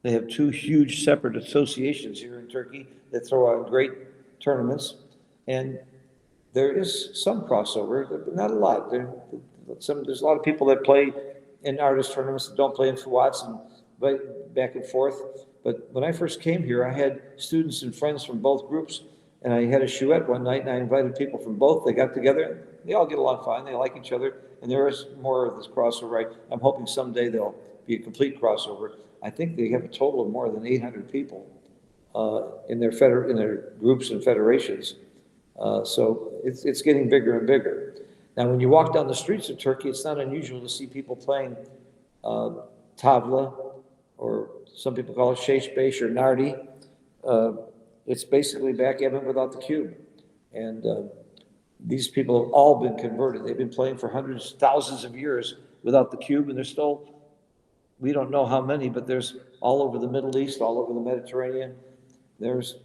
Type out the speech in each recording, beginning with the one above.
They have two huge separate associations here in Turkey that throw out great tournaments, and there is some crossover, but not a lot. There's a lot of people that play in artist tournaments that don't play in Fuats and back and forth. But when I first came here, I had students and friends from both groups, and I had a chouette one night, and I invited people from both. They got together. They all get along fine. They like each other, and there is more of this crossover. I'm hoping someday there'll be a complete crossover. I think they have a total of more than 800 people in their groups and federations. So it's getting bigger and bigger. Now, when you walk down the streets of Turkey, it's not unusual to see people playing tavla, or some people call it shesh beş or nardi. It's basically backgammon without the cube. And these people have all been converted. They've been playing for hundreds, thousands of years without the cube, and they're still, we don't know how many, but there's all over the Middle East, all over the Mediterranean. There's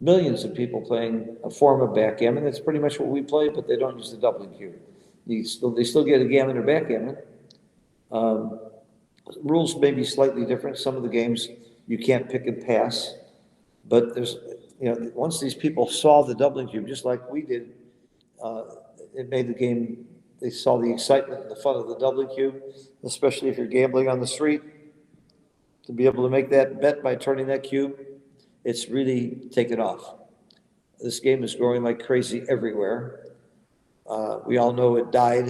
millions of people playing a form of backgammon. That's pretty much what we play, but they don't use the doubling cube. They still get a gammon or backgammon. Rules may be slightly different. Some of the games you can't pick and pass, but there's, once these people saw the doubling cube, just like we did, it made the game, they saw the excitement and the fun of the doubling cube, especially if you're gambling on the street. To be able to make that bet by turning that cube, it's really taken off. This game is growing like crazy everywhere. We all know it died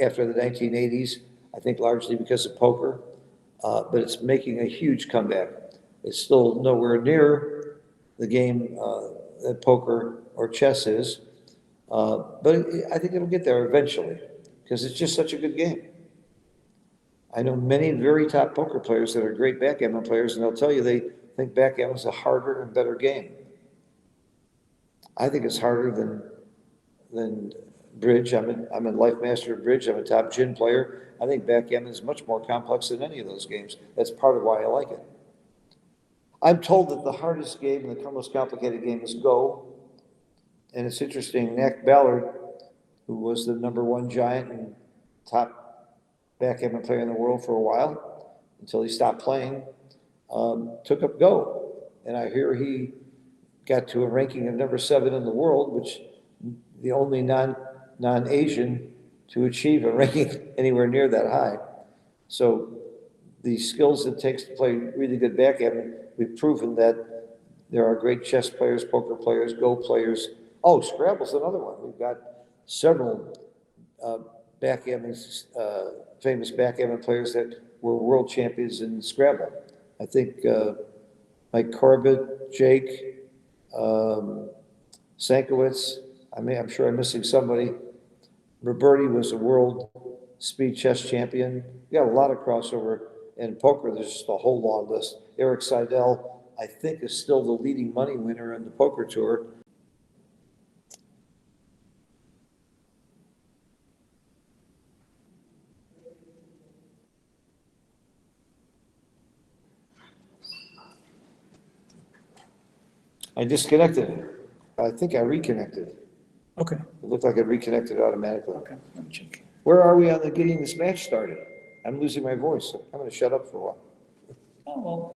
after the 1980s, I think largely because of poker, but it's making a huge comeback. It's still nowhere near the game that poker or chess is, but I think it'll get there eventually because it's just such a good game. I know many very top poker players that are great backgammon players, and they'll tell you they think backgammon is a harder and better game. I think it's harder than bridge. I'm a life master of bridge. I'm a top gin player. I think backgammon is much more complex than any of those games. That's part of why I like it. I'm told that the hardest game and the most complicated game is Go. And it's interesting, Nick Ballard, who was the #1 giant and top backgammon player in the world for a while, until he stopped playing, took up Go. And I hear he got to a ranking of #7 in the world, which the only non-Asian to achieve a ranking anywhere near that high. So the skills it takes to play really good backgammon, we've proven that there are great chess players, poker players, Go players. Oh, Scrabble's another one. We've got several famous backgammon players that were world champions in Scrabble. I think Mike Corbett, Jake, Sankowitz. I'm sure I'm missing somebody. Roberti was a world speed chess champion. We got a lot of crossover. In poker, there's just a whole long list. Eric Seidel, I think, is still the leading money winner in the poker tour. I disconnected. I think I reconnected. Okay. It looked like it reconnected automatically. Okay. Let me check. Where are we on the getting this match started? I'm losing my voice. I'm going to shut up for a while. Oh, well.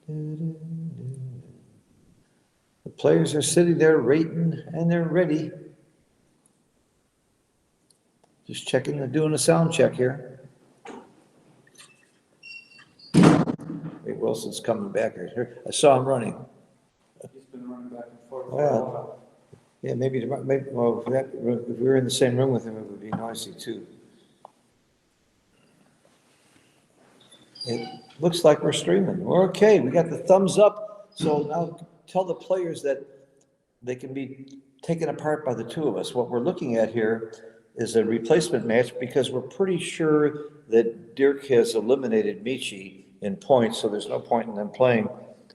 The players are sitting there rating and they're ready. Just checking, they're doing a sound check here. Hey, Wilson's coming back here. I saw him running. He's been running back and forth for a Well, while. yeah, maybe, well, if we were in the same room with him, it would be noisy too. It looks like we're streaming. We're okay. We got the thumbs up. So now tell the players that they can be taken apart by the two of us. What we're looking at here is a replacement match because we're pretty sure that Dirk has eliminated Michi in points, so there's no point in them playing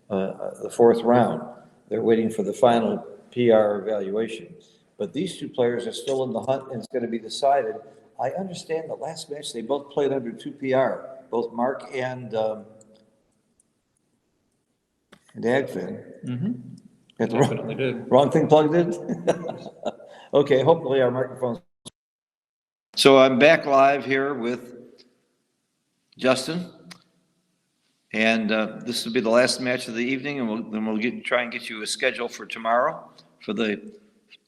the fourth round. They're waiting for the final PR evaluation. But these two players are still in the hunt and it's going to be decided. I understand the last match they both played under 2 PR, both Marc and Dagfinn. Mm-hmm. Got the Definitely did. wrong thing plugged in? Okay, hopefully our microphone's. So I'm back live here with Justin. And this will be the last match of the evening, and then we'll try and get you a schedule for tomorrow for the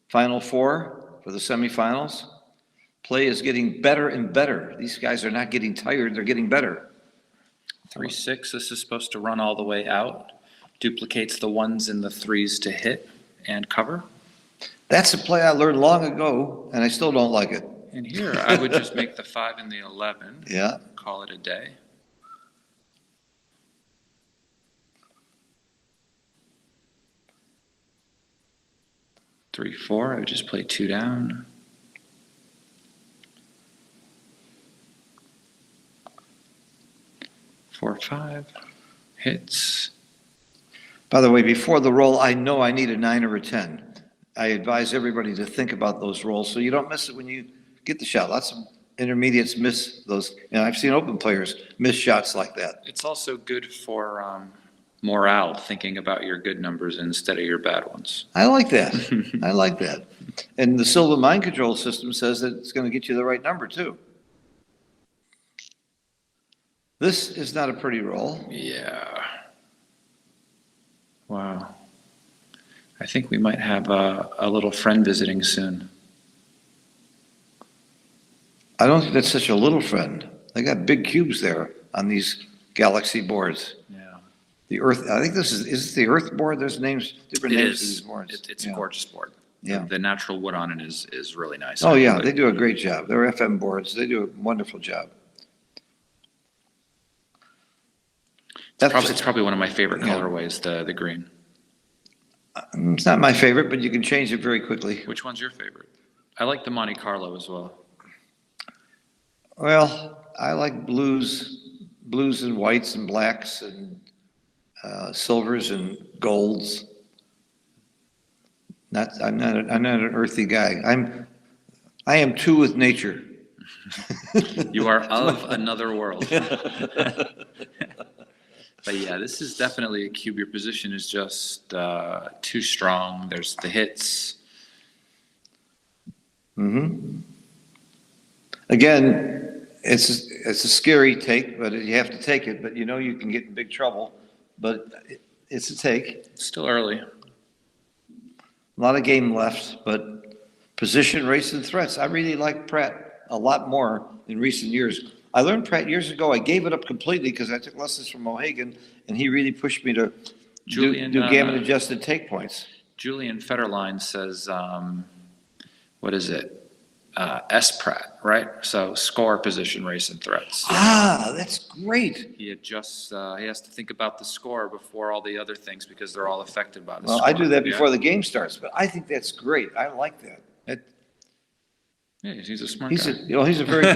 Final Four, for the semifinals. Play is getting better and better. These guys are not getting tired, they're getting better. 3-6, this is supposed to run all the way out. Duplicates the ones and the threes to hit and cover. That's a play I learned long ago, and I still don't like it. And here, I would just make the 5 and the 11. Yeah. Call it a day. Three, 4, I would just play 2 down. 4, 5, hits. By the way, before the roll, I know I need a 9 or a 10. I advise everybody to think about those rolls so you don't miss it when you get the shot. Lots of intermediates miss those. And I've seen open players miss shots like that. It's also good for morale, thinking about your good numbers instead of your bad ones. I like that. I like that. And the Silva mind control system says that it's going to get you the right number too. This is not a pretty roll. Yeah. Wow. I think we might have a little friend visiting soon. I don't think that's such a little friend. They got big cubes there on these Galaxy boards. Yeah. The Earth, I think this is it the Earth board? There's names, different It names for is. these boards. It's Yeah. a gorgeous board. Yeah. The natural wood on it is really nice. Oh, yeah, But they do a great job. They're FM boards. They do a wonderful job. it's probably one of my favorite Yeah. colorways, the green. It's not my favorite, but you can change it very quickly. Which one's your favorite? I like the Monte Carlo as well. Well, I like blues and whites and blacks and silvers and golds. I'm not an earthy guy. I am two with nature. You are of another world. But yeah, this is definitely a cube. Your position is just too strong. There's the hits. Mm-hmm. Again, it's a scary take, but you have to take it. But you know you can get in big trouble. But it's a take. It's still early. A lot of game left, but position, race, and threats. I really like Pratt a lot more in recent years. I learned Pratt years ago. I gave it up completely because I took lessons from O'Hagan, and he really pushed me to do gammon-adjusted take points. Julian Federline says, what is it? S Pratt, right? So score, position, race, and threats. Ah, that's great. He adjusts, he has to think about the score before all the other things because they're all affected by the Well, score. I do that before Yeah. the game starts, but I think that's great. I like that. Yeah, he's a smart He's guy. he's a very,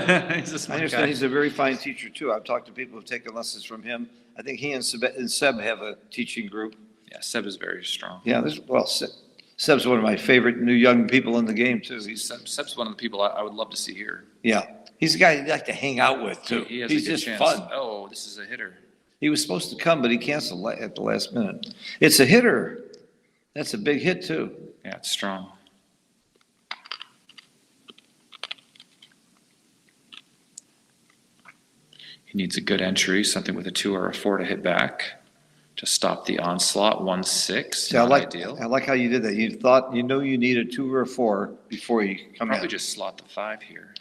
He's a I smart understand guy. he's a very fine teacher too. I've talked to people who've taken lessons from him. I think he and Seb have a teaching group. Yeah, Seb is very strong. Yeah, Seb's one of my favorite new young people in the game too. Seb's one of the people I would love to see here. Yeah, he's a guy you'd like to hang out with too. He has He's a good just chance. fun. Oh, this is a hitter. He was supposed to come, but he canceled at the last minute. It's a hitter. That's a big hit too. Yeah, it's strong. He needs a good entry, something with a 2 or a 4 to hit back. to stop the onslaught. 1-6, See, I not like, ideal. I like how you did that. You thought, you need a 2 or a 4 before you come Probably in. just slot the 5 here.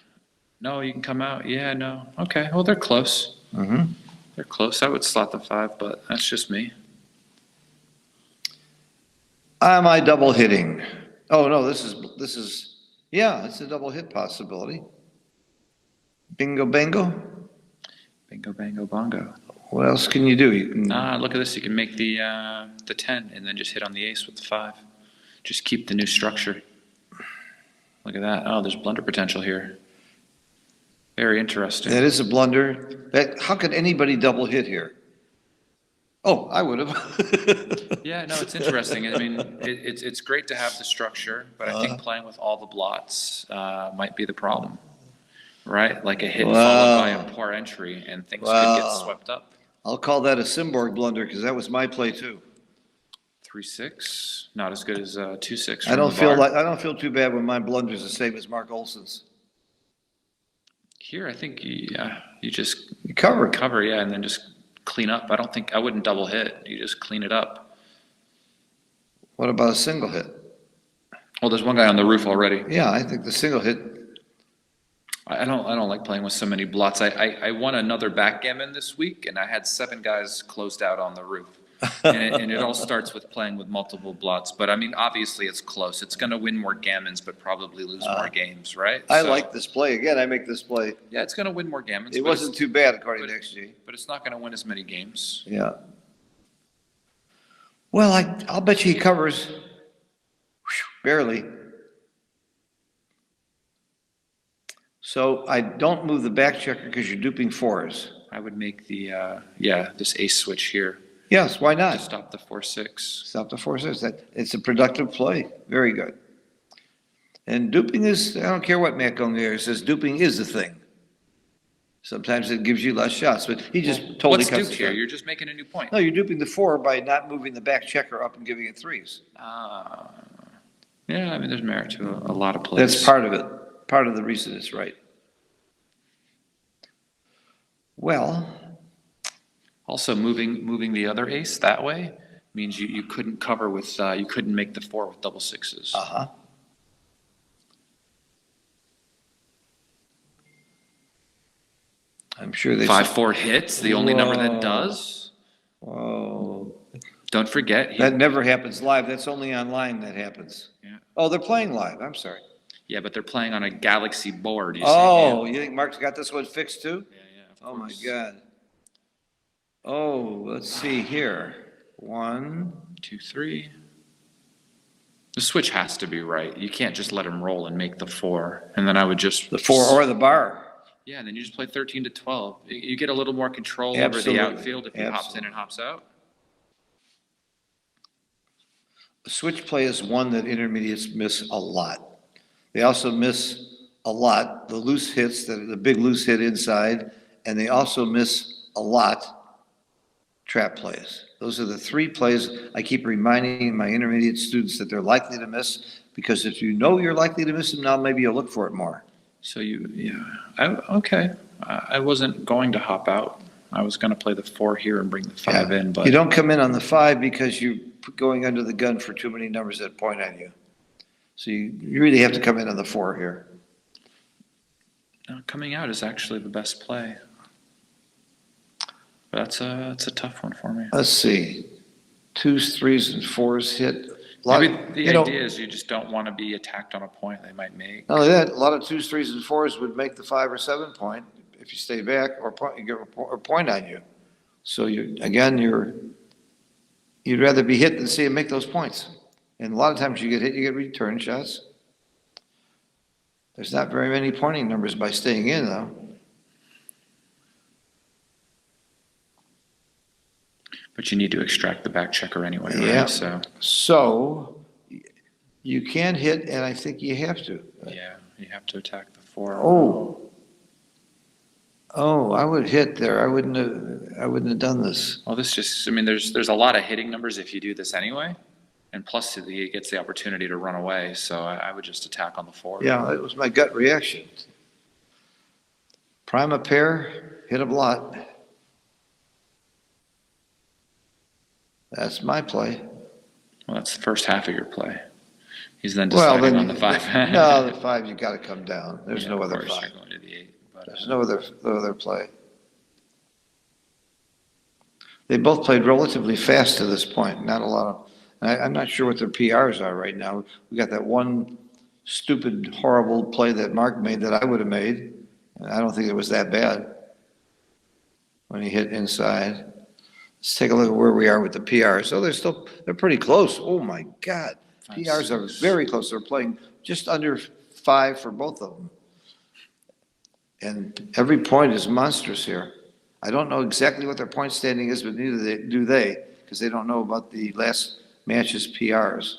No, you can come out. Yeah, no. Okay, well, they're close. Mm-hmm. They're close. I would slot the 5, but that's just me. Am I double hitting? Oh, no, yeah, it's a double hit possibility. Bingo, bango. Bingo, bango, bongo. What else can you do? You can, Look at this. You can make the 10 and then just hit on the ace with the 5. Just keep the new structure. Look at that. Oh, there's blunder potential here. Very interesting. that is a blunder. How could anybody double hit here? Oh, I would have. Yeah, no, it's interesting. I mean, it's great to have the structure, but I think playing with all the blots might be the problem, right? Like a hit followed by a poor entry, and things could get swept up. I'll call that a Simborg blunder because that was my play too. 3-6, not as good as 2-6. I don't feel too bad when my blunder's the same as Marc Olsen's. Here, I think you just You cover. cover, yeah, and then just clean up. I wouldn't double hit. You just clean it up. What about a single hit? Well, there's one guy on the roof already. Yeah, I think the single hit. I don't like playing with so many blots. I won another backgammon this week, and I had 7 guys closed out on the roof. And it all starts with playing with multiple blots. But I mean, obviously it's close. It's going to win more gammons, but probably lose more games, right? I like this play. Again, I make this play. Yeah, it's going to win more gammons. It but wasn't too bad according to XG. But it's not going to win as many games. Yeah. Well, I'll bet you he covers. Barely. So I don't move the back checker because you're duping 4s. I would make the this ace switch here Yes, why to not? stop the 4-6. Stop the 4-6. It's a productive play. Very good. And duping is, I don't care what Matt Gonger says, duping is the thing. Sometimes it gives you less shots, but he just totally What's cuts duped the here? shot. You're just making a new point. No, you're duping the 4 by not moving the back checker up and giving it 3s. Yeah, I mean, there's merit to a lot of plays. That's part of it. Part of the reason it's right. Well, Also, moving the other ace that way means you couldn't cover with, you couldn't make the 4 with double 6s. uh-huh. I'm sure they. 5-4 hits, the only number that Whoa. does. Whoa. Don't forget. That never happens live. That's only online that happens. Yeah. Oh, they're playing live. I'm sorry. Yeah, but they're playing on a Galaxy board. You Oh, you think Mark's got this one fixed too? see? Yeah, of Oh, my course. God. Oh, let's see here. 1. 2, 3. The switch has to be right. You can't just let him roll and make the 4, and then I would just The 4 or the bar. Yeah, and then you just play 13 to 12. You get a little more control over Absolutely. the outfield if he hops in Absolutely. and hops out. The switch play is one that intermediates miss a lot. They also miss a lot the loose hits, the big loose hit inside, and they also miss a lot trap plays. Those are the 3 plays I keep reminding my intermediate students that they're likely to miss, because if you know you're likely to miss them now, maybe you'll look for it more. So okay. I wasn't going to hop out. I was going to play the 4 here and bring the 5 in, but You don't come in on the 5 because you're going under the gun for too many numbers that point on you. So you really have to come in on the 4 here. coming out is actually the best play. But that's a tough one for me. Let's see. 2s, 3s, and 4s hit. Maybe the idea is you just don't want to be attacked on a point they might make. Not only that, a lot of 2s, 3s, and 4s would make the 5 or 7 point if you stay back or point on you. So you'd rather be hit than see him make those points. And a lot of times you get hit, you get return shots. There's not very many pointing numbers by staying in, though. But you need to extract the back checker anyway, right? Yeah. So You can hit, and I think you have to. yeah, you have to attack the 4. Oh, I would hit there. I wouldn't have done this. Well, there's a lot of hitting numbers if you do this anyway. And plus, he gets the opportunity to run away. So I would just attack on the 4. Yeah, that was my gut reaction. Prime a pair, hit a blot. That's my play. Well, that's the first half of your play. He's then Well, deciding then, on the 5. no, the 5, you gotta come down. There's Yeah, no of other course, 5. you're going to the 8. But, There's no other play. They both played relatively fast to this point, not a lot of, I'm not sure what their PRs are right now. We got that one stupid, horrible play that Marc made that I would have made, and I don't think it was that bad when he hit inside. Let's take a look at where we are with the PRs. So they're pretty close. Oh my God. PRs are very close. They're playing just under 5 for both of them. And every point is monstrous here. I don't know exactly what their point standing is, but neither do they, because they don't know about the last match's PRs.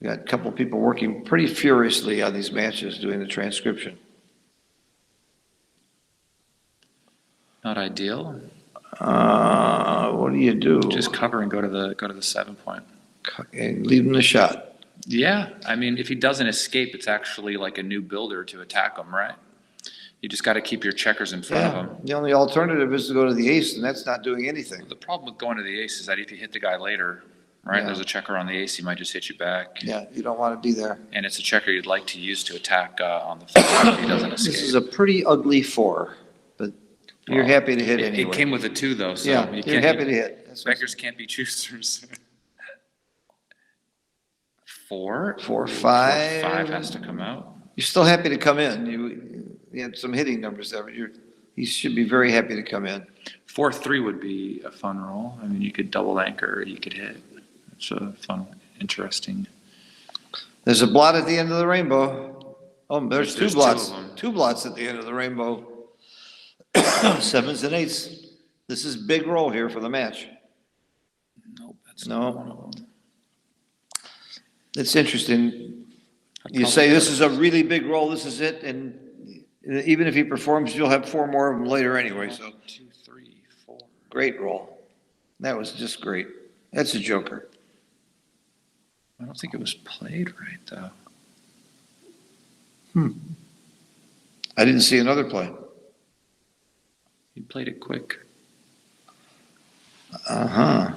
We got a couple of people working pretty furiously on these matches doing the transcription. not ideal. What do you do? Just cover and go to the 7 point. And leave him the shot. Yeah, I mean, if he doesn't escape, it's actually like a new builder to attack him, right? You just got to keep your checkers in front of Yeah, him. the only alternative is to go to the ace, and that's not doing anything. The problem with going to the ace is that if you hit the guy later, right, Yeah. there's a checker on the ace, he might just hit you back. Yeah, you don't want to be there. And it's a checker you'd like to use to attack on the flop if he doesn't escape. This is a pretty ugly 4, but you're Well, happy to hit It anyway. came with a 2, though, so Yeah, you you're can't. happy to hit. That's what- Beggars can't be choosers. 4? 4, 5. 5 has to come out. You're still happy to come in. You had some hitting numbers there, but you should be very happy to come in. 4-3 would be a fun roll. I mean, you could double anchor, or you could hit. It's a fun, interesting. There's a blot at the end of the rainbow. Oh, there's two There's two blots. of them. 2 blots at the end of the rainbow. 7s and 8s. This is big roll here for the match. Nope, that's No. not one of them. It's interesting. I'd You probably say go this to- is a really big roll, this is it, and even if he performs, you'll have 4 more of them later anyway, so 1, 2, 3, 4. great roll. That was just great. That's a joker. I don't think it was played right, though. I didn't see another play. He played it quick. Uh-huh.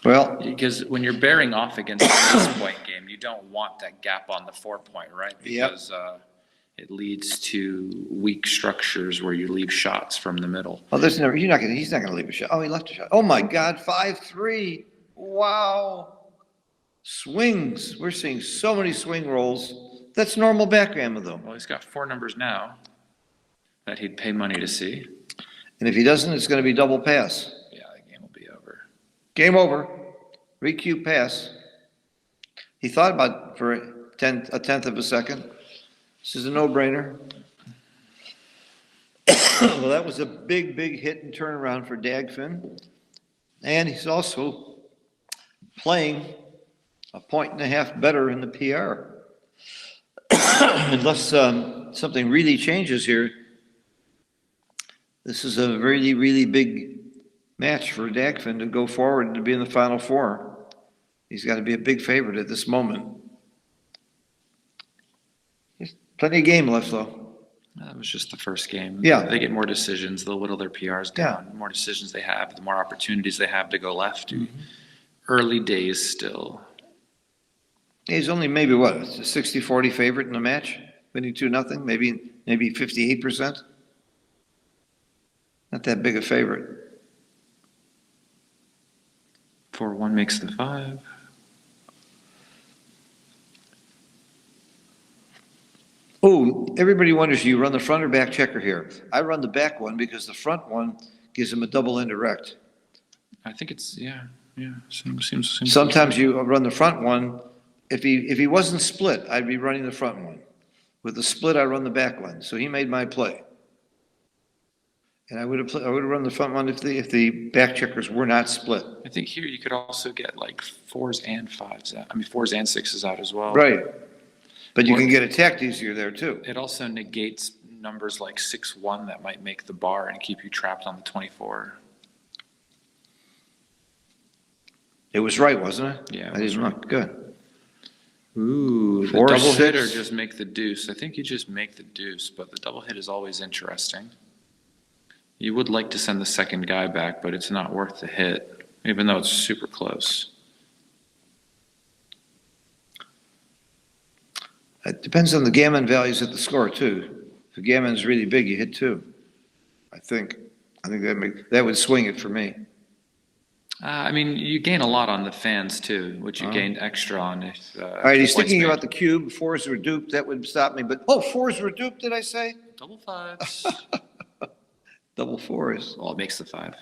Well, Because when you're bearing off against an ace point game, you don't want that gap on the 4 point, right? Yep. Because it leads to weak structures where you leave shots from the middle. oh, he's not gonna leave a shot. Oh, he left a shot. Oh my God, 5-3. Wow. Swings. We're seeing so many swing rolls. That's normal backgammon though. Well, he's got 4 numbers now that he'd pay money to see. And if he doesn't, it's gonna be double pass. Yeah, the game will be over. Game over. Re-cue pass. He thought about for a tenth of a second. This is a no-brainer. Well, that was a big, big hit and turnaround for Dagfinn. And he's also playing a 1.5 better in the PR. Unless something really changes here, this is a really, really big match for Dagfinn to go forward and to be in the Final Four. He's got to be a big favorite at this moment. There's plenty of game left, though. That was just the first game. Yeah. They get more decisions. They'll whittle their PRs down. The more decisions they have, the more opportunities they have to go left. Early days still. He's only maybe, what, a 60-40 favorite in the match? Winning 2-0, maybe 58%? Not that big a favorite. 4-1 makes the 5. Oh, everybody wonders, you run the front or back checker here? I run the back one because the front one gives him a double indirect. I think it's, yeah. Seems Sometimes you run the front one. If he wasn't split, I'd be running the front one. With the split, I run the back one. So he made my play. And I would have run the front one if the back checkers were not split. I think here you could also get like 4s and 5s out. I mean, 4s and 6s out as well. Right. But you can get attacked easier there too. It also negates numbers like 6-1 that might make the bar and keep you trapped on the 24. It was right, wasn't it? Yeah, it I was didn't look. Good. Ooh, the 4, double hit or 6. just make the deuce. I think you just make the deuce, but the double hit is always interesting. You would like to send the second guy back, but it's not worth the hit, even though it's super close. It depends on the gammon values at the score too. If the gammon's really big, you hit 2. I think that would swing it for me. I mean, you gain a lot on the fans too, which you gained extra on if. All right, he's thinking about the cube. 4s were duped. That would stop me. But 4s were duped. Did I say? Double 5s. Double 4s. Well, it makes the 5.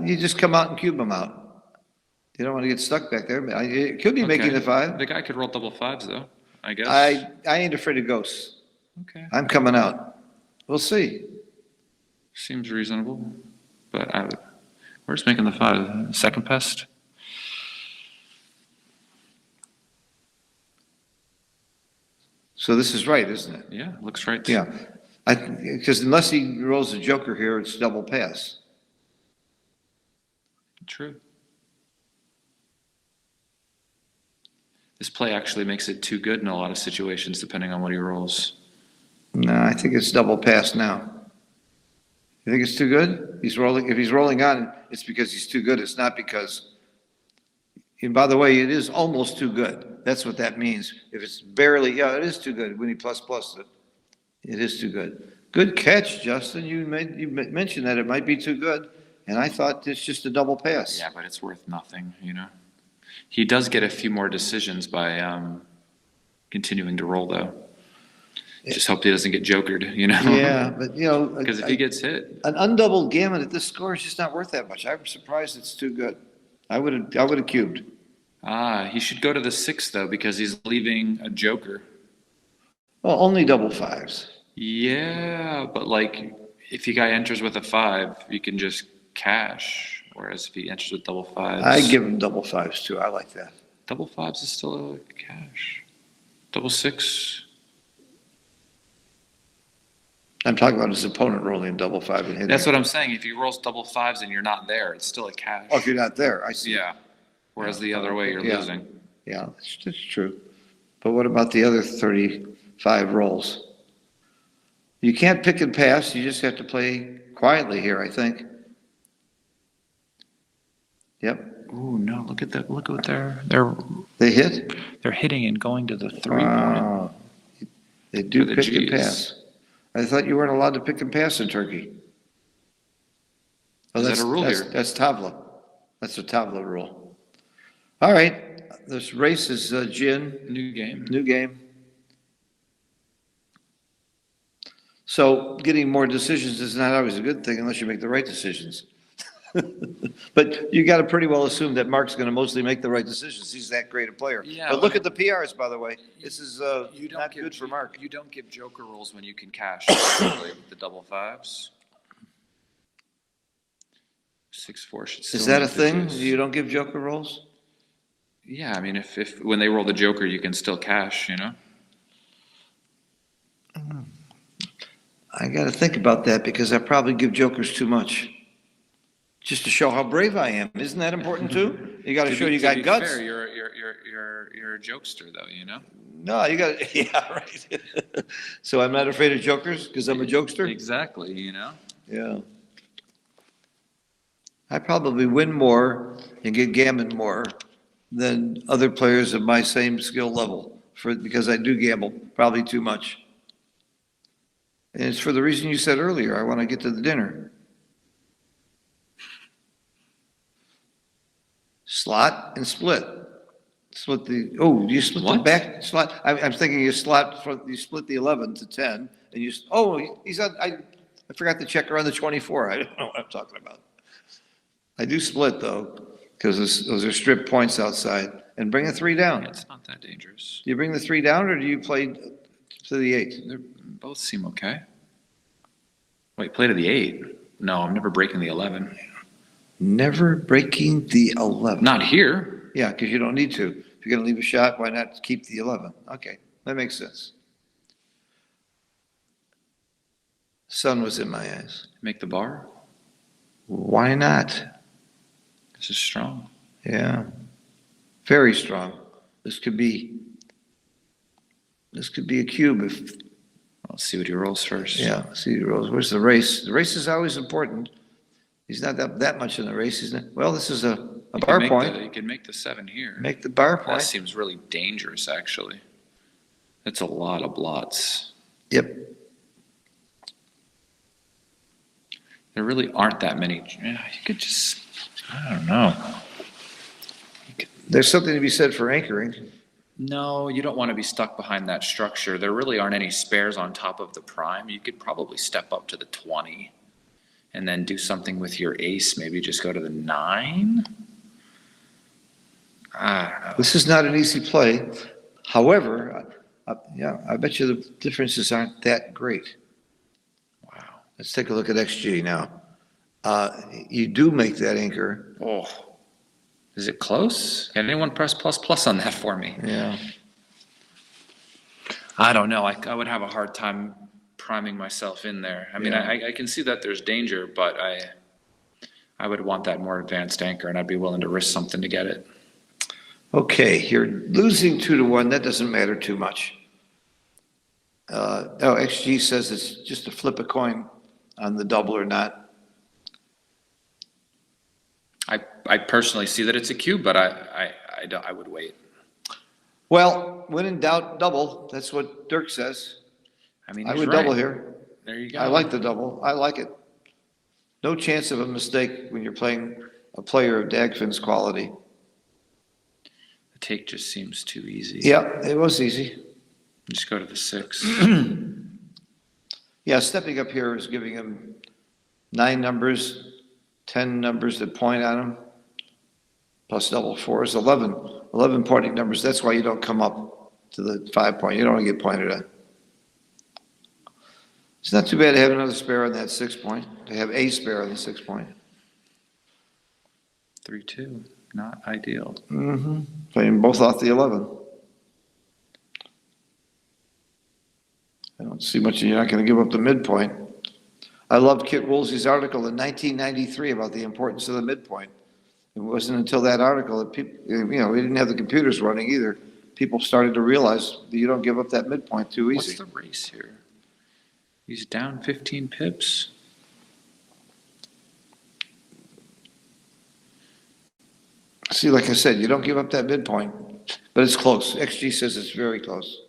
You just come out and cube them out. You don't want to get stuck back there. It could be making the 5. The guy could roll double 5s though, I guess. I ain't afraid of ghosts. Okay. I'm coming out. We'll see. Seems reasonable, but we're just making the 5. Second pest. So this is right, isn't it? Yeah, looks right. Yeah. Because unless he rolls a joker here, it's double pass. True. This play actually makes it too good in a lot of situations, depending on what he rolls. No, I think it's double pass now. You think it's too good? He's rolling. If he's rolling on, it's because he's too good. It's not because. And by the way, it is almost too good. That's what that means. If it's barely, yeah, it is too good. When he plus it, it is too good. Good catch, Justin. You mentioned that it might be too good, and I thought it's just a double pass. Yeah, but it's worth nothing, you know. He does get a few more decisions by continuing to roll, though. Just hope he doesn't get jokered, you know. Yeah, but because if he gets hit, an undoubled gammon at this score is just not worth that much. I'm surprised it's too good. I would have cubed. he should go to the 6 though, because he's leaving a joker. Well, only double 5s. Yeah, but like if the guy enters with a 5, you can just cash. Whereas if he enters with double 5s, I give him double 5s too. I like that. double 5s is still a cash. Double 6. I'm talking about his opponent rolling double 5 and hitting. That's what I'm saying. If he rolls double 5s and you're not there, it's still a cash. Oh, if you're not there, I see. Yeah. Whereas the other way, you're losing. Yeah, that's true. But what about the other 35 rolls? You can't pick and pass. You just have to play quietly here, I think. Yep. Ooh, no! Look at that! Look what They hit? they're hitting and going to the 3 point. Wow. They do For the pick and Gs. pass. I thought you weren't allowed to pick and pass in Turkey. Oh, Is that a rule here? That's Tavla. That's a Tavla rule. All right. This race is gin. New game. New game. So getting more decisions is not always a good thing unless you make the right decisions. But you got to pretty well assume that Marc's going to mostly make the right decisions. He's that great a player. Yeah, but look at the PRs, by the way. This is not good for Marc. You don't give joker rolls when you can cash with the double 5s. 6-4 should still Is that a make the thing? juice. You don't give joker rolls? Yeah, I mean, if when they roll the joker, you can still cash, you know? I got to think about that because I probably give jokers too much. Just to show how brave I am. Isn't that important too? You got to show you got guts. Fair, you're a jokester though, you know? No, you got to, yeah, right. So I'm not afraid of jokers because I'm a jokester? Exactly, you know? Yeah. I probably win more and get gammon more than other players of my same skill level because I do gamble probably too much. And it's for the reason you said earlier. I want to get to the dinner. Slot and split. Split the, do you split the back slot? I'm thinking you split the 11 to 10 and he's on, I forgot to check around the 24. I don't know what I'm talking about. I do split though, because those are strip points outside and bring a 3 down. It's not that dangerous. Do you bring the 3 down or do you play to the 8? They both seem okay. Wait, play to the 8? No, I'm never breaking the 11. Never breaking the 11. Not here. Yeah, because you don't need to. If you're going to leave a shot, why not keep the 11? Okay, that makes sense. Sun was in my eyes. Make the bar. Why not? This is strong. Yeah, very strong. This could be a cube Let's see what he rolls first. Yeah, see the rolls. Where's the race? The race is always important. He's not that much in the race, he's not. Well, this is a bar point. You can make the 7 here. Make the bar That point. seems really dangerous, actually. That's a lot of blots. Yep. There really aren't that many. You could just, I don't know. There's something to be said for anchoring. No, you don't want to be stuck behind that structure. There really aren't any spares on top of the prime. You could probably step up to the 20 and then do something with your ace. Maybe just go to the 9. I don't know. This is not an easy play. However, I bet you the differences aren't that great. Wow. Let's take a look at XG now. You do make that anchor. Oh, is it close? Can anyone press plus on that for me? Yeah. I don't know. I would have a hard time priming myself in there. I mean, Yeah. I can see that there's danger, but I would want that more advanced anchor, and I'd be willing to risk something to get it. Okay, you're losing 2-1. That doesn't matter too much. XG says it's just to flip a coin on the double or not. I personally see that it's a cube, but I would wait. Well, when in doubt, double. That's what Dirk says. I mean, I he's would right. double here. There you go. I like the double. I like it. No chance of a mistake when you're playing a player of Dagfinn's quality. The take just seems too easy. Yeah, it was easy. Just go to the 6. Yeah, stepping up here is giving him 9 numbers, 10 numbers that point on him, plus double 4 is 11. 11 pointing numbers. That's why you don't come up to the 5 point. You don't want to get pointed at. It's not too bad to have another spare on that 6 point, to have a spare on the 6 point. 3-2, not ideal. Playing both off the 11. I don't see much, you're not going to give up the midpoint. I loved Kit Woolsey's article in 1993 about the importance of the midpoint. It wasn't until that article that people, we didn't have the computers running either. People started to realize that you don't give up that midpoint too easy. What's the race here? He's down 15 pips. See, like I said, you don't give up that midpoint, but it's close. XG says it's very close.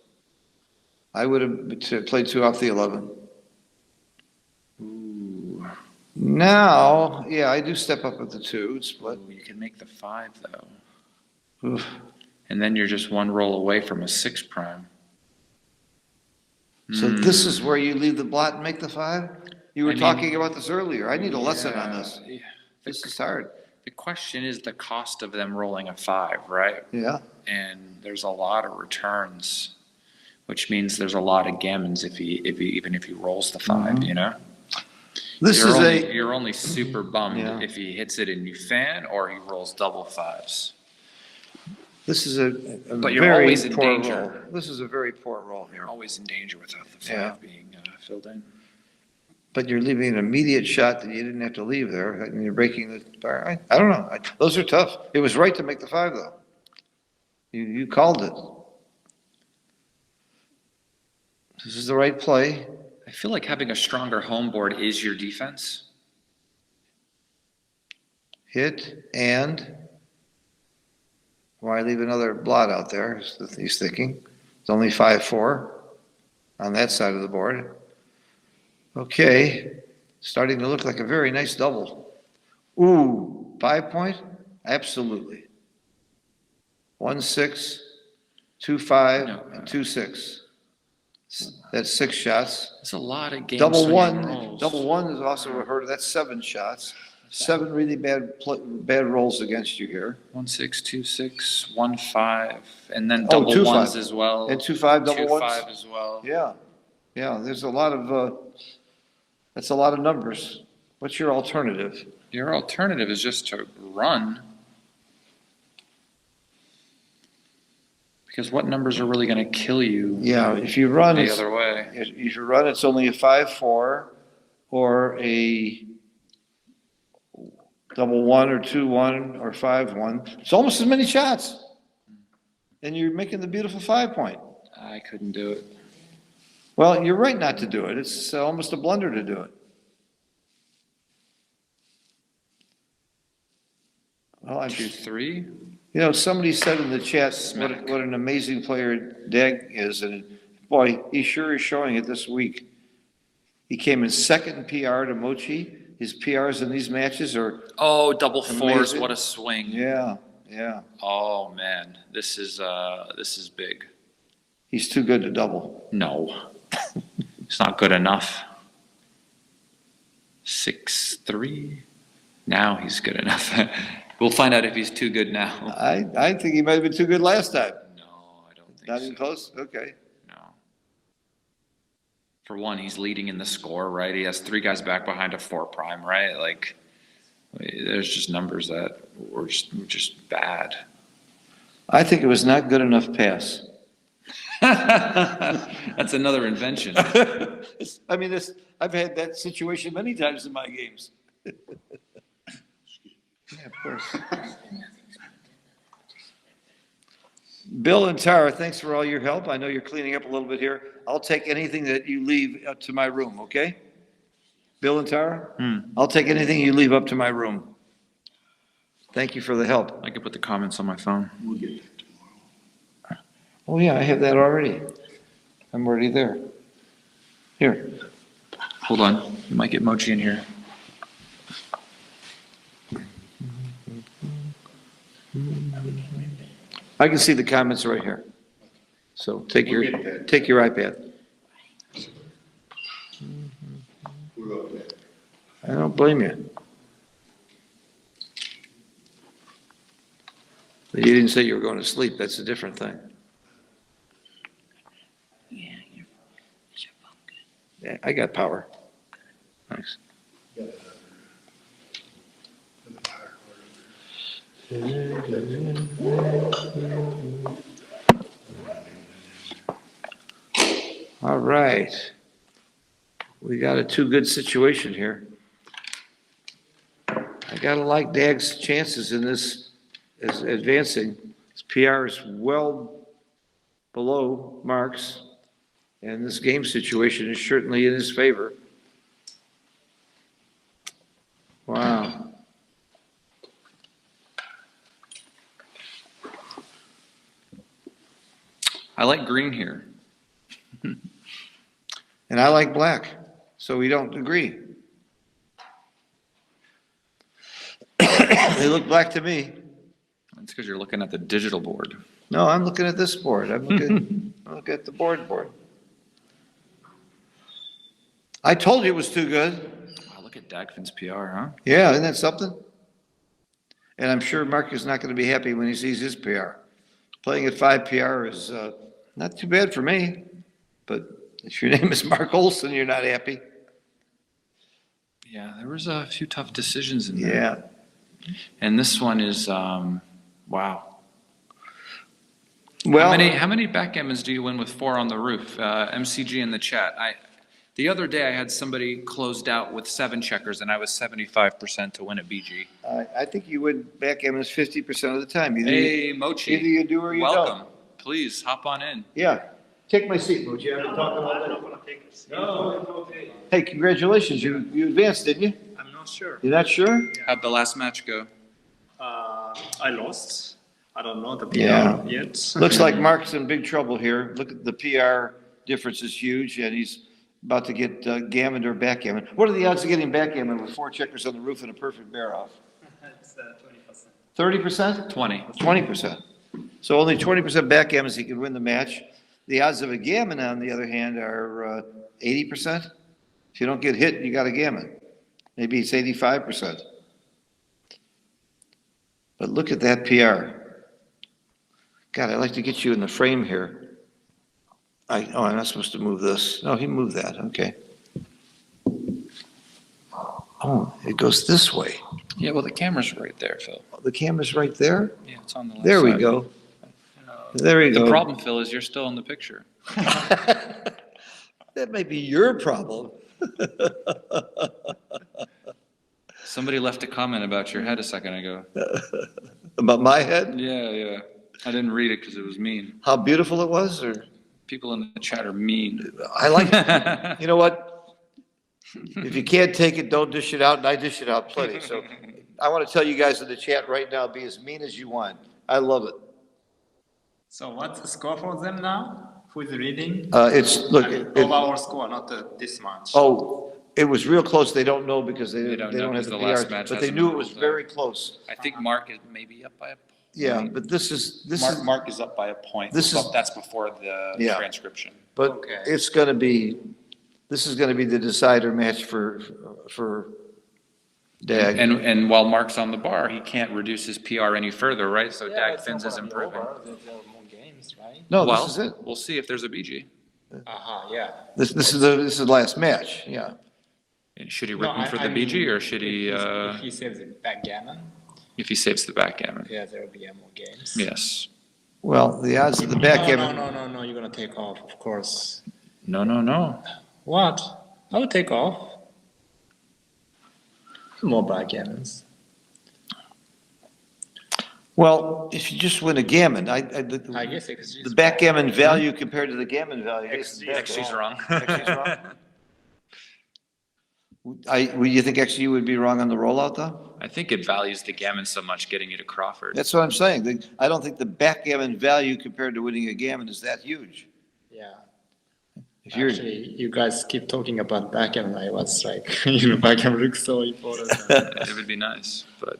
I would have played 2 off the 11. Ooh. Now, yeah, I do step up at the 2, split. Ooh, you can make the 5 though. Oof. And then you're just 1 roll away from a 6 prime. So this is where you leave the blot and make the 5? You were I mean, talking about this earlier. I need a lesson on this. Yeah. This is hard. The question is the cost of them rolling a 5, right? Yeah. And there's a lot of returns, which means there's a lot of gammons even if he rolls the 5, you know? You're only super bummed if he hits it and you fan or he rolls double 5s. This is a But you're very always in poor danger. roll. This is a very poor roll here. You're always in danger without the 5 Yeah. being filled in. But you're leaving an immediate shot that you didn't have to leave there, and you're breaking the bar. I don't know. Those are tough. It was right to make the 5, though. You called it. This is the right play. I feel like having a stronger home board is your defense. Hit and why leave another blot out there? He's thinking. It's only 5-4 on that side of the board. Okay, starting to look like a very nice double. Ooh, 5 point? Absolutely. 1-6, 2-5, and 2-6. That's 6 shots. It's a lot of games. Double swinging one. rolls. Double one is also a hurt. That's 7 shots. 7 really bad rolls against you here. 1-6, 2-6, 1-5, and then Oh, double 2-5. ones as well. And 2-5 double 2-5 ones. as well. Yeah, yeah. There's a lot of. That's a lot of numbers. What's your alternative? Your alternative is just to run. Because what numbers are really going to kill you Yeah, if you run, the other way? if you run, it's only a 5-4 or a double 1 or 2-1 or 5-1. It's almost as many shots. And you're making the beautiful 5 point. I couldn't do it. Well, you're right not to do it. It's almost a blunder to do it. Well, I do. 3. You know, somebody said in the chat what an amazing player Dag is, and boy, he sure is showing it this week. He came in second in PR to Mochi. His PRs in these matches are Oh, double fours, amazing. what a swing. Yeah. Oh, man, this is big. He's too good to double. No, it's not good enough. 6-3. Now he's good enough. We'll find out if he's too good now. I think he might have been too good last time. No, I don't think Not so. even close? Okay. No. For one, he's leading in the score, right? He has 3 guys back behind a 4 prime, right? Like, there's just numbers that were just bad. I think it was not good enough pass. That's another invention. I mean, I've had that situation many times in my games. Yeah, of course. Bill and Tara, thanks for all your help. I know you're cleaning up a little bit here. I'll take anything that you leave up to my room, okay? Bill and Tara? I'll take anything you leave up to my room. Thank you for the help. I could put the comments on my phone. Oh, yeah, I have that already. I'm already there. Here. Hold on, you might get Mochi in here. I can see the comments right here. So take your iPad. I don't blame you. But you didn't say you were going to sleep. That's a different thing. Yeah, I got power. Thanks. All right. We got a too good situation here. I gotta like Dag's chances in this as advancing. His PR is well below Marc's, and this game situation is certainly in his favor. Wow. I like green here. And I like black, so we don't agree. They look black to me. That's because you're looking at the digital board. No, I'm looking at this board. I'm looking at the board. I told you it was too good. Wow, look at Dagfinn's PR, huh? Yeah, isn't that something? And I'm sure Marc is not going to be happy when he sees his PR. Playing at 5 PR is not too bad for me, but if your name is Marc Olsen, you're not happy. Yeah, there was a few tough decisions in there. Yeah. And this one is, wow. Well, How many backgammons do you win with 4 on the roof? MCG in the chat. The other day I had somebody closed out with 7 checkers and I was 75% to win a BG. I think you win backgammons 50% of the time. Hey, Mochi. Either you do or you Welcome. don't. Please hop on in. Yeah. Take my seat, Mochi. I've been talking all day. No. Hey, congratulations. You advanced, didn't you? I'm not sure. You're not sure? How'd the last match go? I lost. I don't know the PR Yeah. yet. Looks like Marc's in big trouble here. Look at the PR difference is huge, and he's about to get gammon or backgammon. What are the odds of getting backgammon with 4 checkers on the roof and a perfect bear off? It's 20%. 30%? 20. 20%. So only 20% backgammons, he can win the match. The odds of a gammon, on the other hand, are 80%. If you don't get hit, you got a gammon. Maybe it's 85%. But look at that PR. God, I'd like to get you in the frame here. I'm not supposed to move this. No, he moved that. Okay. Oh, it goes this way. Yeah, well, the camera's right there, Phil. The camera's right there. Yeah, it's on the left There we side. go. There we go. The problem, Phil, is you're still in the picture. That may be your problem. Somebody left a comment about your head a second ago. About my head? Yeah. I didn't read it because it was mean. How beautiful it was, or? People in the chat are mean. I like, you know what? If you can't take it, don't dish it out, and I dish it out plenty. So I want to tell you guys in the chat right now, be as mean as you want. I love it. So what's the score for them now? Who is leading? Look, Overall score, not this much. oh, it was real close. They don't know because they don't don't know have because the the last PR, match but they hasn't knew been it was ruled out. very close. I think Mark is maybe up by a point. Yeah, but this is, Mark is up by a point. This is- That's before the Yeah. transcription. but Okay. it's going to be, this is going to be the decider match for Dag. And while Mark's on the bar, he can't reduce his PR any further, right? So Dagfinn's is improving. There are more games, right? No, Well, this is it. we'll see if there's a BG. Yeah. This is the last match, yeah. And should he rip him for the BG or should he, If he saves the backgammon, if he saves the backgammon? yeah, there will be more games. Yes. Well, the odds of the backgammon. No, you're gonna take off, of course. No. What? I will take off. More backgammons. Well, if you just win a gammon, I guess XG is the backgammon value compared to the gammon value. XG's wrong. XG's wrong. You think XG would be wrong on the rollout, though? I think it values the gammon so much getting you to Crawford. That's what I'm saying. I don't think the backgammon value compared to winning a gammon is that huge. Yeah. If you're, Actually, you guys keep talking about backgammon. I was like, backgammon looks so important. It would be nice, but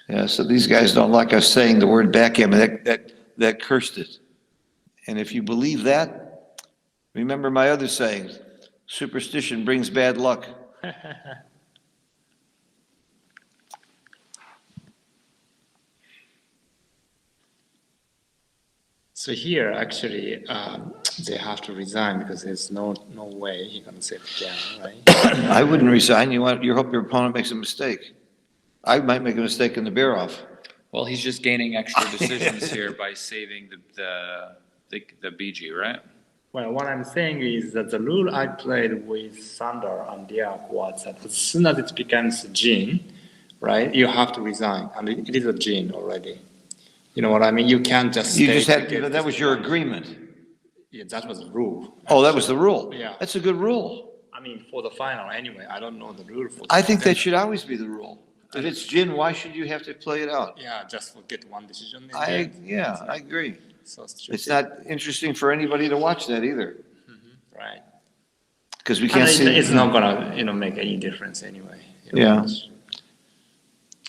yeah, so these guys don't like us saying the word backgammon. That cursed it. And if you believe that, remember my other sayings. Superstition brings bad luck. So here, actually, they have to resign because there's no way he can save the gammon, right? I wouldn't resign. You hope your opponent makes a mistake. I might make a mistake in the bear off. well, he's just gaining extra decisions here by saving the BG, right? Well, what I'm saying is that the rule I played with Sander and Diak was that as soon as it becomes a gene, right, you have to resign, and it is a gene already. You know what I mean? You can't just You stay just had, to get that was this your one. agreement. Yeah, that was the rule. Oh, that was the rule? Yeah. That's a good rule. I mean, for the final anyway, I don't know the rule for I think that should always be the rule. If it's gin, why should you have to play it out? Yeah, just get one decision. I agree. So stupid. It's not interesting for anybody to watch that either, Right. because we And can't see. it's not gonna, make any difference anyway. Yeah.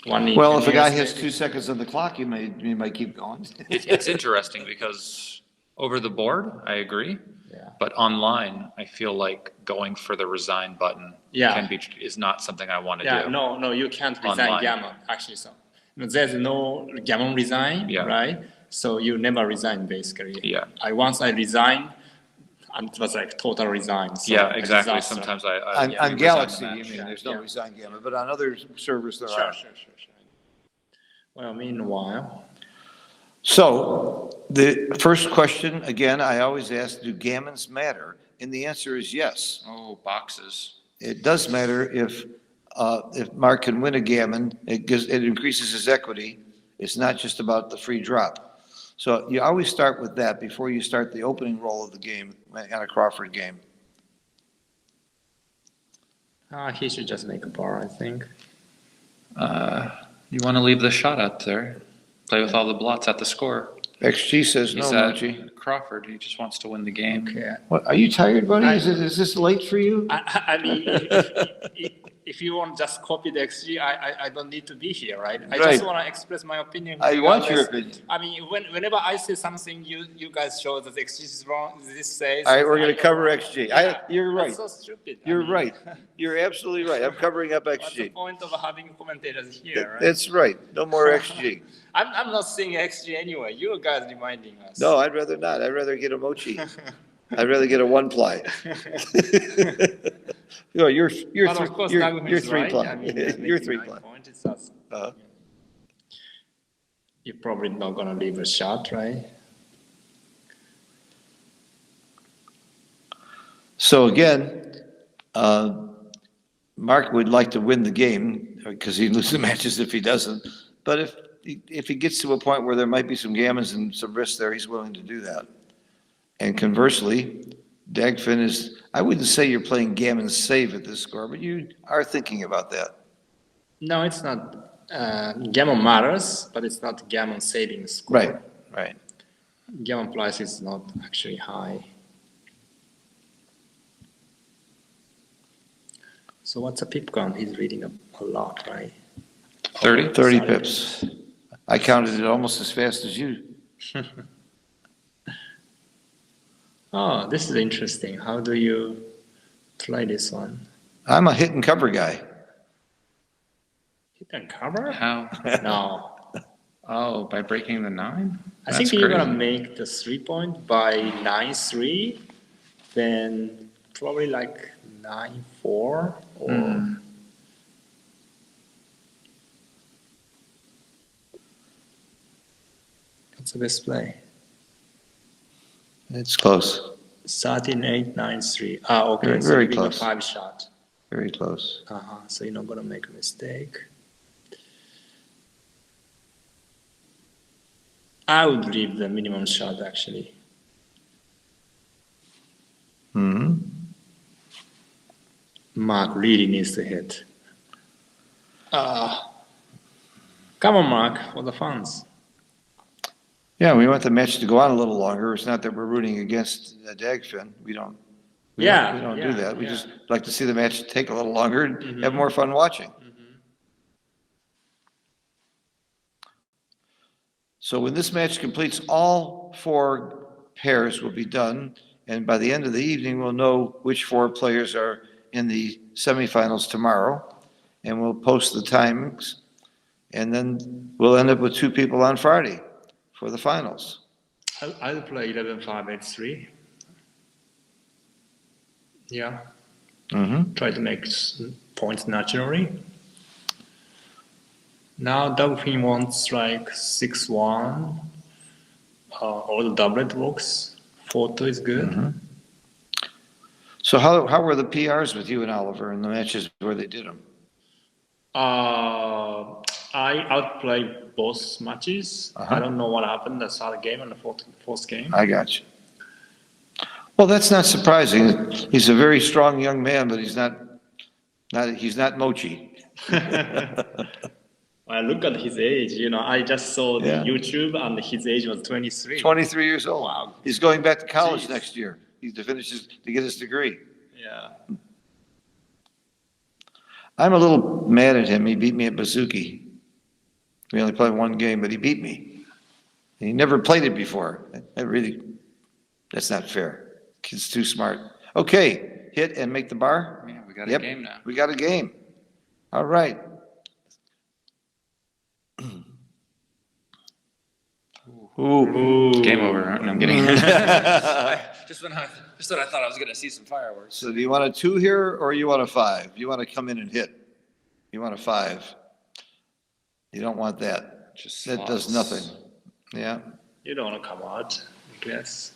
One Well, if a guy has has 2 seconds on the clock, you might keep going. It's interesting because over the board, I agree. Yeah. But online, I feel like going for the resign button Yeah. is not something I want to Yeah, do. no, you can't resign Online. gammon, actually, so. There's no gammon resign, Yeah. right? So you never resign, basically. Yeah. Once I resigned, and it was like total resign. So Yeah, a exactly. disaster. Sometimes I On resign the Galaxy, match. you mean, Yeah, there's no yeah. resign gamma, but on other servers there Sure. are. Well, meanwhile, So, the first question, again, I always ask, do gammons matter? And the answer is yes. Oh, boxes. It does matter if Marc can win a gammon, it increases his equity. It's not just about the free drop. So you always start with that before you start the opening roll of the game on a Crawford game. he should just make a bar, I think. You want to leave the shot out there. Play with all the blots at the score. XG says no, He's Mochi. at Crawford. He just wants to win the game. Okay. What, are you tired, buddy? Is this late for you? I mean, if you want just copy the XG, I don't need to be here, right? I Right. just want to express my opinion. I want your regardless. opinion. I mean, whenever I say something, you guys show that the XG is wrong. This says. All right, we're going I to cover don't- XG. Yeah, You're right. That's so stupid. I You're mean, right. You're absolutely right. I'm covering up What's the XG. point of having commentators here, right? That's right. No more XG. I'm not seeing XG anyway. You guys reminding us. No, I'd rather not. I'd rather get a Mochi. I'd rather get a one ply. No, you're But of course, Dagfinn is three right. ply. I mean, You're making 3 my ply. point, it's us. Uh-huh. You're probably not gonna leave a shot, right? So again, Marc would like to win the game because he'd lose the matches if he doesn't. But if if he gets to a point where there might be some gammons and some risks there, he's willing to do that. And conversely, Dagfinn is, I wouldn't say you're playing gammon save at this score, but you are thinking about that. No, it's not. Gammon matters, but it's not gammon saving score. Right, right. Gammon price is not actually high. So what's a pip count? He's reading a lot, right? 30? 30 pips. I counted it almost as fast as you. Oh, this is interesting. How do you play this one? I'm a hit and cover guy. Hit and cover? How? No. Oh, by breaking the 9? I think you're going to make the 3 point by 9-3, then probably like 9-4 or... What's the best play? It's close. 13-8, 9-3. Ah, okay. Very, so very you're doing close. a 5 shot. Very close. So you're not going to make a mistake. I would leave the minimum shot actually. Hmm. Marc really needs to hit. Come on, Marc, for the fans. Yeah, we want the match to go on a little longer. It's not that we're rooting against Dagfinn. We don't do that. We just like to see the match take a little longer and have more fun watching. So when this match completes, all 4 pairs will be done, and by the end of the evening, we'll know which 4 players are in the semifinals tomorrow, and we'll post the timings, and then we'll end up with 2 people on Friday for the finals. I'll play 11-5, 8-3. Yeah. Try to make points naturally. Now Dagfinn wants like 6-1. All the doublet works. 4-2 is good. So how were the PRs with you and Oliver in the matches where they did them? I outplayed both matches. I don't know what happened the third game and the fourth game. I got you. Well, that's not surprising. He's a very strong young man, but he's not mochi. I look at his age, I just saw the YouTube and his age was 23. 23 years old. Wow. He's going back to college next year. He's to get his degree. Yeah. I'm a little mad at him. He beat me at Bazooki. We only played 1 game, but he beat me. He never played it before. That's not fair. Kid's too smart. Okay, hit and make the bar. Yeah, we got a game now. We got a game. All right. Ooh. Game over. No, I'm kidding. Just when I thought I was going to see some fireworks. So do you want a 2 here or you want a 5? You want to come in and hit. You want a 5. You don't want that. That does nothing. Yeah. You don't want to come out, I guess.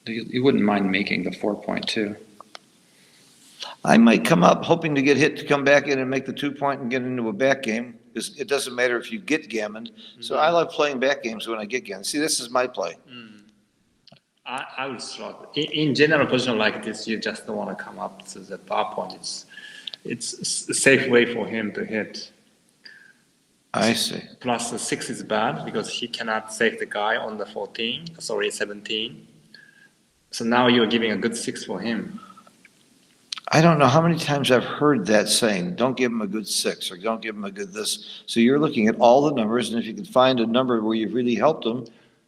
You wouldn't mind making the 4.2. I might come up hoping to get hit to come back in and make the 2 point and get into a back game. Because it doesn't matter if you get gammoned. So I love playing back games when I get gammoned. See, this is my play. I would struggle. In general position like this, you just don't want to come up to the bar point. It's a safe way for him to hit. I see. Plus the 6 is bad because he cannot save the guy on the 17. So now you're giving a good 6 for him. I don't know how many times I've heard that saying, don't give him a good 6 or don't give him a good this. So you're looking at all the numbers, and if you can find a number where you've really helped him,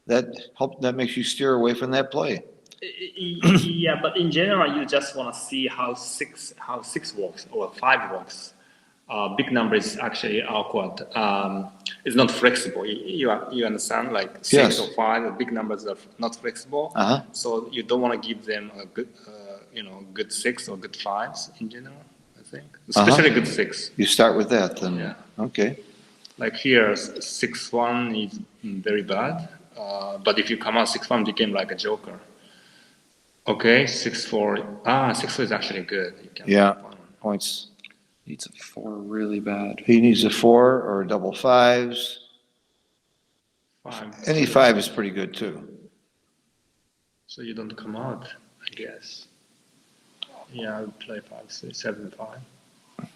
that makes you steer away from that play. Yeah, but in general, you just want to see how 6 works or 5 works. Big number is actually awkward. It's not flexible. You understand? Like 6 or 5, the big numbers are not flexible. So you don't want to give them a good, good 6 or good 5s in general. I think, especially good 6. You start with that, then. Yeah. Okay. Like here, 6-1 is very bad. But if you come out 6-1, became like a joker. Okay, 6-4. 6-4 is actually good. You can Yeah. Points. Needs a 4 really bad. He needs a 4 or double 5s. 5. Any 5 is pretty good too. So you don't come out, I guess. Yeah, I would play 5, 6, 7, 5.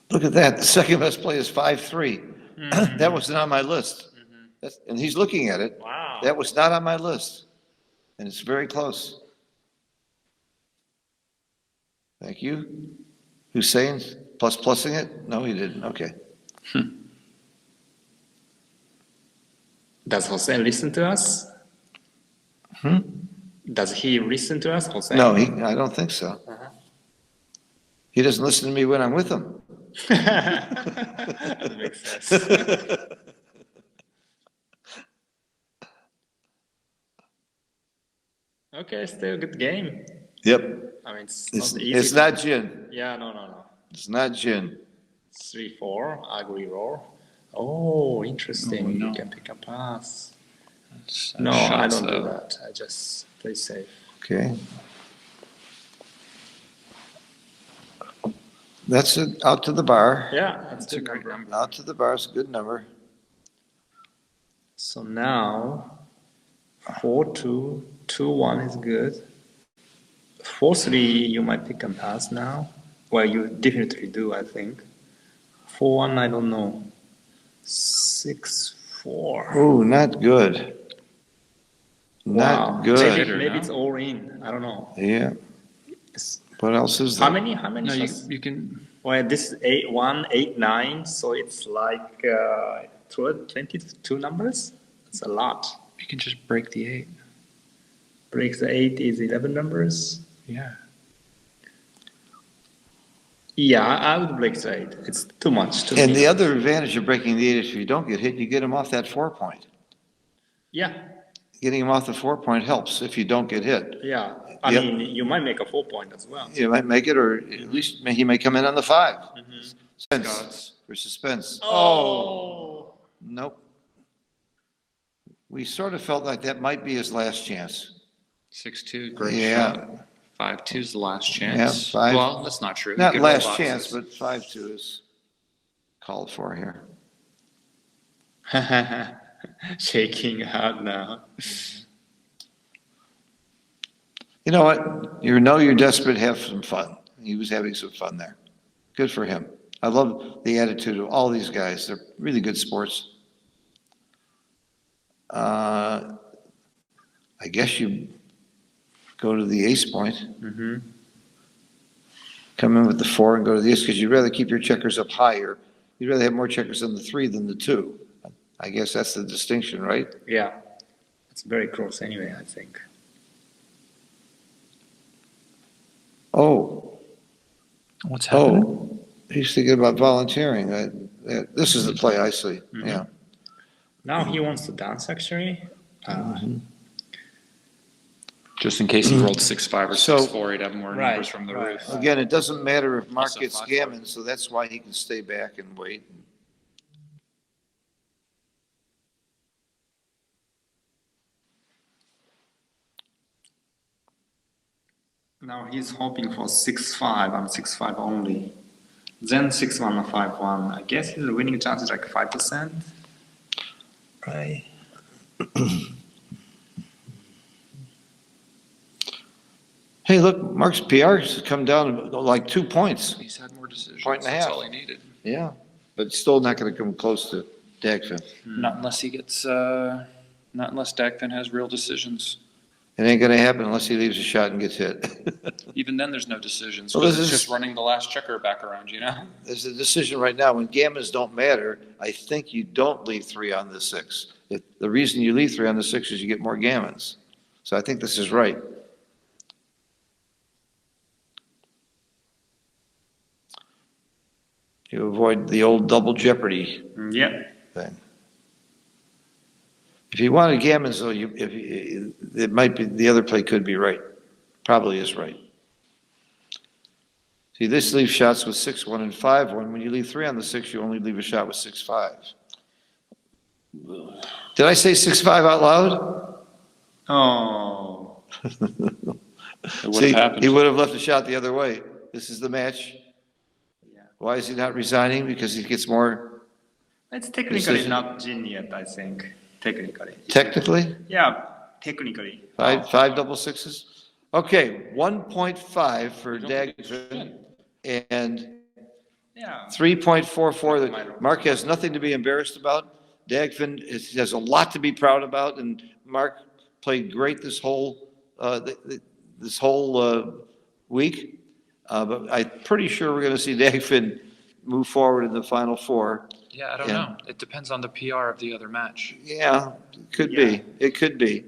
Look at that. The second best play is 5-3. That wasn't on my list. And he's looking at it. Wow. That was not on my list. And it's very close. Thank you. Hussein, plussing it? No, he didn't. Okay. Does Hossein listen to us? Does he listen to us, Hossein? No, I don't think so. He doesn't listen to me when I'm with him. That makes sense. Okay, still a good game. Yep. I mean, it's It's, not easy. it's not gin. Yeah, no. It's not gin. 3-4, ugly roll. Oh, interesting. Oh, no. You can pick a pass. That's No, I shots, don't though. do that. I just play safe. Okay. That's it. Out to the bar. Yeah, that's That's a good great number. number. Out to the bar is a good number. So now 4-2, 2-1 is good. 4-3, you might pick and pass now. Well, you definitely do, I think. 4-1, I don't know. 6-4. Ooh, not good. Not Wow. good. Better Maybe now. it's all in. I don't know. Yeah. It's- What else is How there? many? How many? No, shots? you can. Well, this is 8-1, 8-9, so it's like 22 numbers. That's a lot. You can just break the 8. Breaks the 8 is 11 numbers. Yeah. Yeah, I would break the 8. It's too much. Too And many. the other advantage of breaking the 8 is if you don't get hit, you get him off that 4-point. Yeah, Getting him off the 4-point helps if you don't get hit. yeah. I Yep. mean, you might make a 4-point as well. You might make it, or at least he may come in on the 5. Suspense Scots. for suspense. Oh. Nope. We sort of felt like that might be his last chance. 6-2, great Yeah. shot. 5-2 is the last chance. 5 Well, that's not true. You Not could roll last boxes. chance, but 5-2 is called for here. Shaking hard now. You know what? You know you're desperate, have some fun. He was having some fun there. Good for him. I love the attitude of all these guys. They're really good sports. I guess you go to the ace point. Come in with the 4 and go to the ace because you'd rather keep your checkers up higher. You'd rather have more checkers on the 3 than the 2. I guess that's the distinction, right? Yeah, it's very close anyway, I think. Oh, What's happening? oh, he's thinking about volunteering. This is the play I see. Yeah. Now he wants to dance actually. Just in case he rolled 6-5 or So- 6-4, he'd have more Right, numbers from the right. roof. Again, it doesn't matter if Mark Also gets 5-4. gammon, so that's why he can stay back and wait. Now he's hoping for 6-5 and 6-5 only. Then 6-1 and 5-1. I guess his winning chance is like 5%. Right. Hey, look, Mark's PR has come down like 2 points. He's had more decisions. Point and a That's half. all he needed. Yeah. But still not going to come close to Dagfinn. Not unless he gets, not unless Dagfinn has real decisions. It ain't going to happen unless he leaves a shot and gets hit. Even then, there's no decisions. Well, Because this it's is- just running the last checker back around, you know? There's a decision right now. When gammons don't matter, I think you don't leave 3 on the 6. The reason you leave 3 on the 6 is you get more gammons. So I think this is right. You avoid the old double jeopardy Yeah. thing. If you wanted gammons, though, it might be, the other play could be right. Probably is right. See, this leaves shots with 6-1 and 5-1. When you leave 3 on the 6, you only leave a shot with 6-5. Did I say 6-5 out loud? Oh. It would See, have happened. he would have left the shot the other way. This is the match. Yeah. Why is he not resigning? Because he gets more It's technically Decision. not Jin yet, I think. Technically. technically? Yeah, technically. Five double sixes? Okay, 1.5 for Dagfinn and Yeah. 3.44 that Marc has nothing to be embarrassed about. Dagfinn has a lot to be proud about, and Marc played great this whole week. But I'm pretty sure we're going to see Dagfinn move forward in the final four. Yeah, I don't Yeah. know. It depends on the PR of the other match. Yeah, it could be. It could be.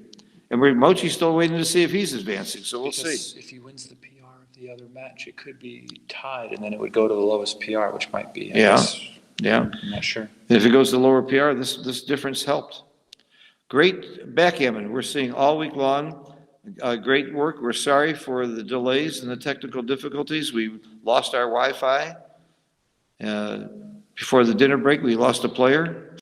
And Mochi's still waiting to see if he's advancing, so we'll see. Because if he wins the PR of the other match, it could be tied, and then it would go to the lowest PR, which might be. I Yeah. guess. Yeah. I'm not sure. If it goes to lower PR, this difference helped. Great backgammon. We're seeing all week long. Great work. We're sorry for the delays and the technical difficulties. We lost our Wi-Fi. Before the dinner break, we lost a player.